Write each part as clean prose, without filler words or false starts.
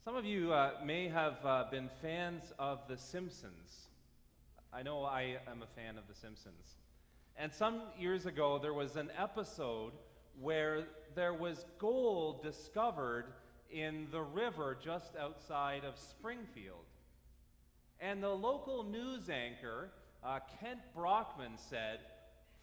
Some of you may have been fans of The Simpsons. I know I am a fan of The Simpsons. And some years ago, there was an episode where there was gold discovered in the river just outside of Springfield. And the local news anchor, Kent Brockman, said,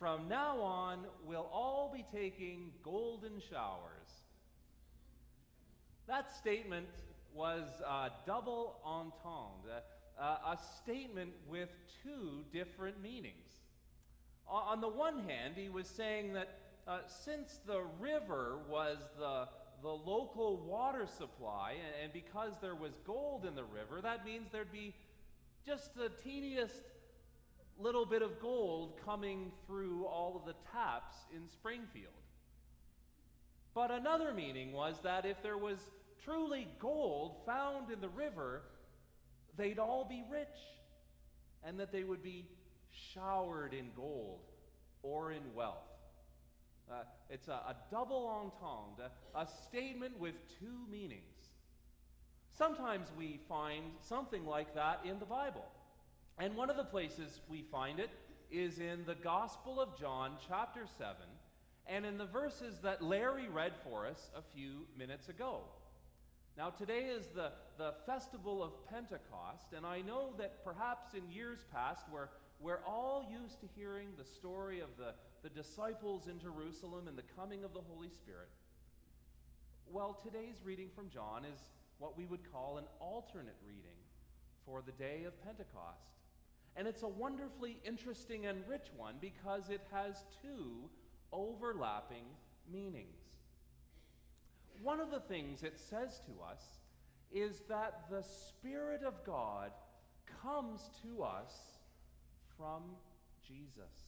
"From now on, we'll all be taking golden showers." That statement was double entendre, a statement with two different meanings. On the one hand, he was saying that since the river was the local water supply, and because there was gold in the river, that means there'd be just the teeniest little bit of gold coming through all of the taps in Springfield. But another meaning was that if there was truly gold found in the river, they'd all be rich, and that they would be showered in gold or in wealth. It's a double entendre, a statement with two meanings. Sometimes we find something like that in the Bible. And one of the places we find it is in the Gospel of John, chapter 7, and in the verses that Larry read for us a few minutes ago. Now, today is the festival of Pentecost, and I know that perhaps in years past we're all used to hearing the story of the disciples in Jerusalem and the coming of the Holy Spirit. Well, today's reading from John is what we would call an alternate reading for the day of Pentecost. And it's a wonderfully interesting and rich one because it has two overlapping meanings. One of the things it says to us is that the Spirit of God comes to us from Jesus.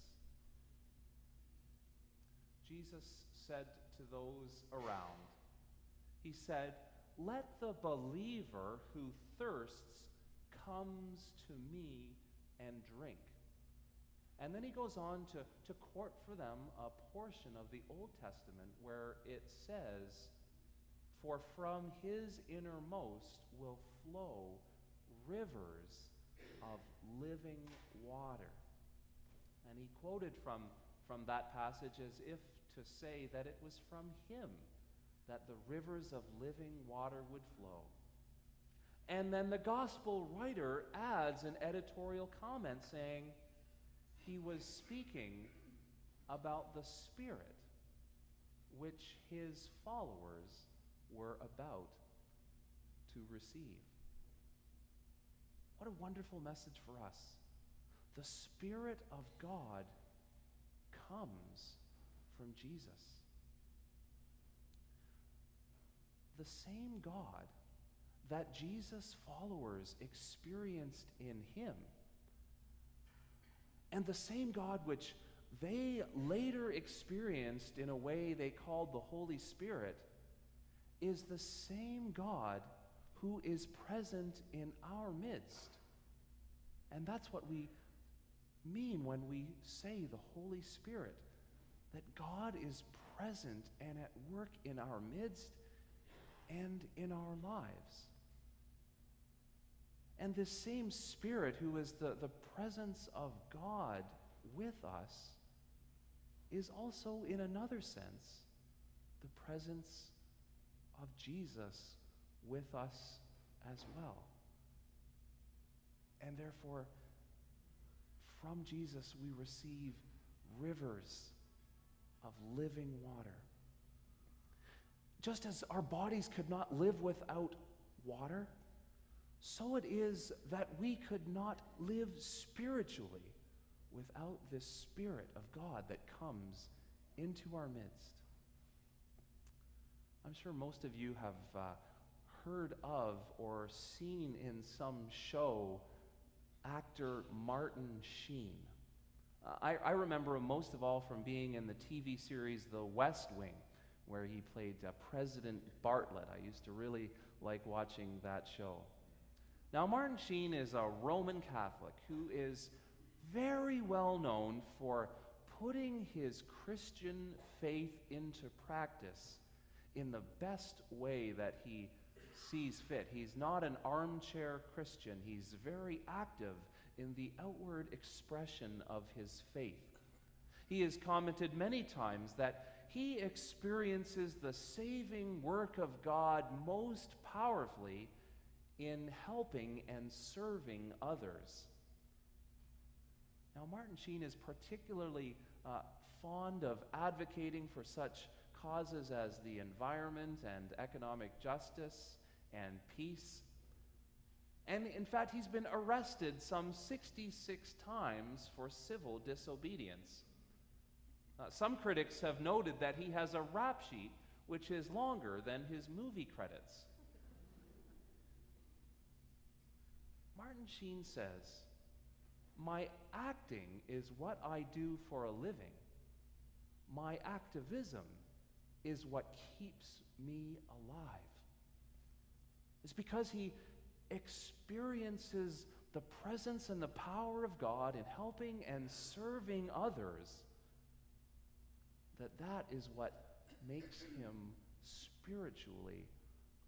Jesus said to those around, he said, "Let the believer who thirsts comes to me and drink." And then he goes on to quote for them a portion of the Old Testament where it says, "For from his innermost will flow rivers of living water." And he quoted from that passage as if to say that it was from him that the rivers of living water would flow. And then the gospel writer adds an editorial comment saying he was speaking about the Spirit which his followers were about to receive. What a wonderful message for us. The Spirit of God comes from Jesus. The same God that Jesus' followers experienced in him, and the same God which they later experienced in a way they called the Holy Spirit, is the same God who is present in our midst. And that's what we mean when we say the Holy Spirit, that God is present and at work in our midst and in our lives. And this same Spirit who is the presence of God with us is also, in another sense, the presence of Jesus with us as well. And therefore, from Jesus we receive rivers of living water. Just as our bodies could not live without water, so it is that we could not live spiritually without this Spirit of God that comes into our midst. I'm sure most of you have heard of or seen in some show actor Martin Sheen. I remember him most of all from being in the TV series The West Wing, where he played President Bartlett. I used to really like watching that show. Now, Martin Sheen is a Roman Catholic who is very well known for putting his Christian faith into practice in the best way that he sees fit. He's not an armchair Christian. He's very active in the outward expression of his faith. He has commented many times that he experiences the saving work of God most powerfully in helping and serving others. Now, Martin Sheen is particularly fond of advocating for such causes as the environment and economic justice and peace. And in fact, he's been arrested some 66 times for civil disobedience. Some critics have noted that he has a rap sheet which is longer than his movie credits. Martin Sheen says, "My acting is what I do for a living. My activism is what keeps me alive." It's because he experiences the presence and the power of God in helping and serving others that is what makes him spiritually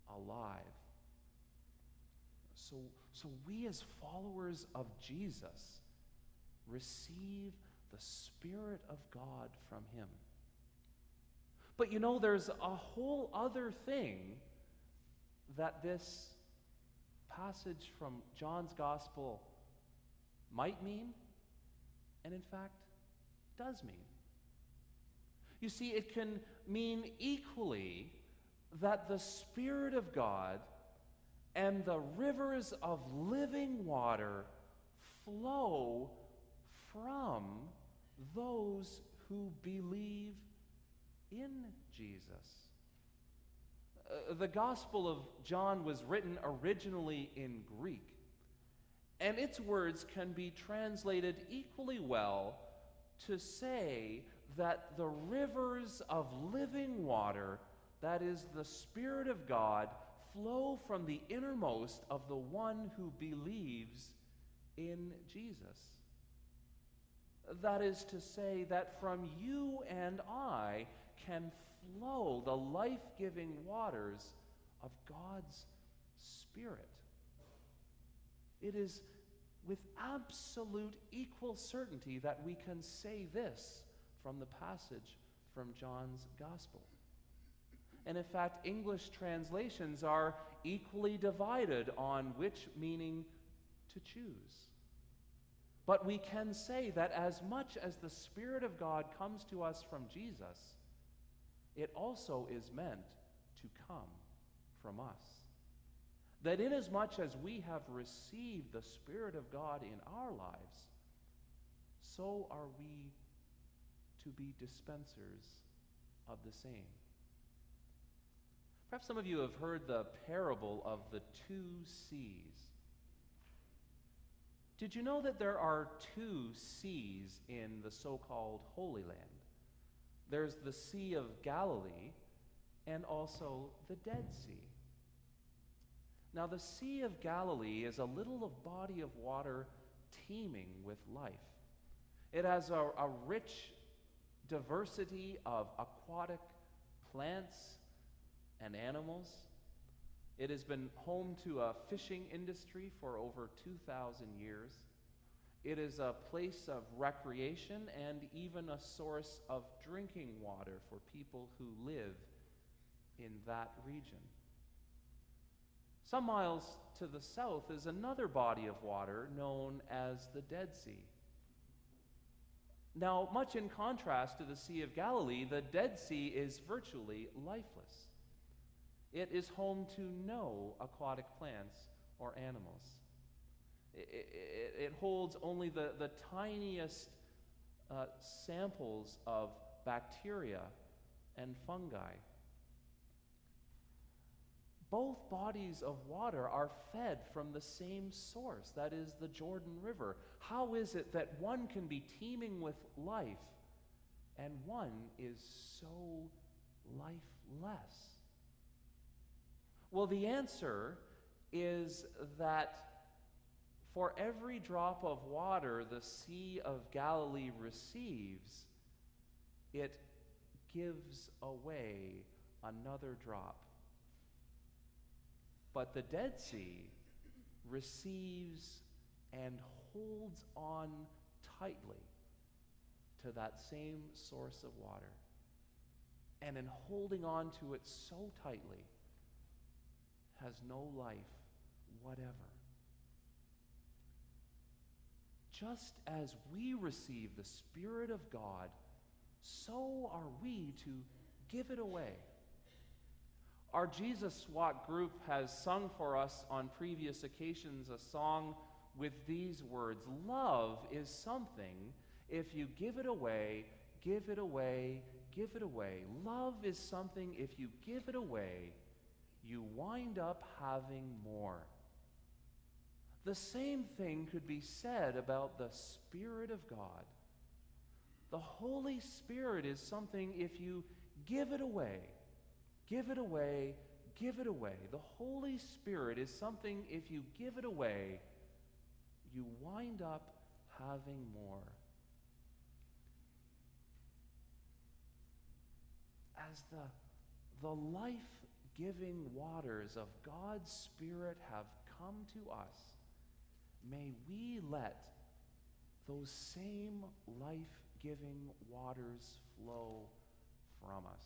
alive. So we as followers of Jesus receive the Spirit of God from him. But there's a whole other thing that this passage from John's Gospel might mean, and in fact does mean. You see, it can mean equally that the Spirit of God and the rivers of living water flow from those who believe in Jesus. The Gospel of John was written originally in Greek, and its words can be translated equally well to say that the rivers of living water, that is the Spirit of God, flow from the innermost of the one who believes in Jesus. That is to say that from you and I can flow the life-giving waters of God's Spirit. It is with absolute equal certainty that we can say this from the passage from John's Gospel. And in fact, English translations are equally divided on which meaning to choose. But we can say that as much as the Spirit of God comes to us from Jesus, it also is meant to come from us. That inasmuch as we have received the Spirit of God in our lives, so are we to be dispensers of the same. Perhaps some of you have heard the parable of the two seas. Did you know that there are two seas in the so-called Holy Land? There's the Sea of Galilee and also the Dead Sea. Now, the Sea of Galilee is a little body of water teeming with life. It has a rich diversity of aquatic plants and animals. It has been home to a fishing industry for over 2,000 years. It is a place of recreation and even a source of drinking water for people who live in that region. Some miles to the south is another body of water known as the Dead Sea. Now, much in contrast to the Sea of Galilee, the Dead Sea is virtually lifeless. It is home to no aquatic plants or animals. It holds only the tiniest samples of bacteria and fungi. Both bodies of water are fed from the same source, that is the Jordan River. How is it that one can be teeming with life and one is so lifeless? Well, the answer is that for every drop of water the Sea of Galilee receives, it gives away another drop. But the Dead Sea receives and holds on tightly to that same source of water. And in holding on to it so tightly, has no life whatever. Just as we receive the Spirit of God, so are we to give it away. Our Jesus SWAT group has sung for us on previous occasions a song with these words: love is something, if you give it away, give it away, give it away. Love is something, if you give it away, you wind up having more. The same thing could be said about the Spirit of God. The Holy Spirit is something, if you give it away, give it away, give it away. The Holy Spirit is something, if you give it away, you wind up having more. As the life-giving waters of God's Spirit have come to us, may we let those same life-giving waters flow from us.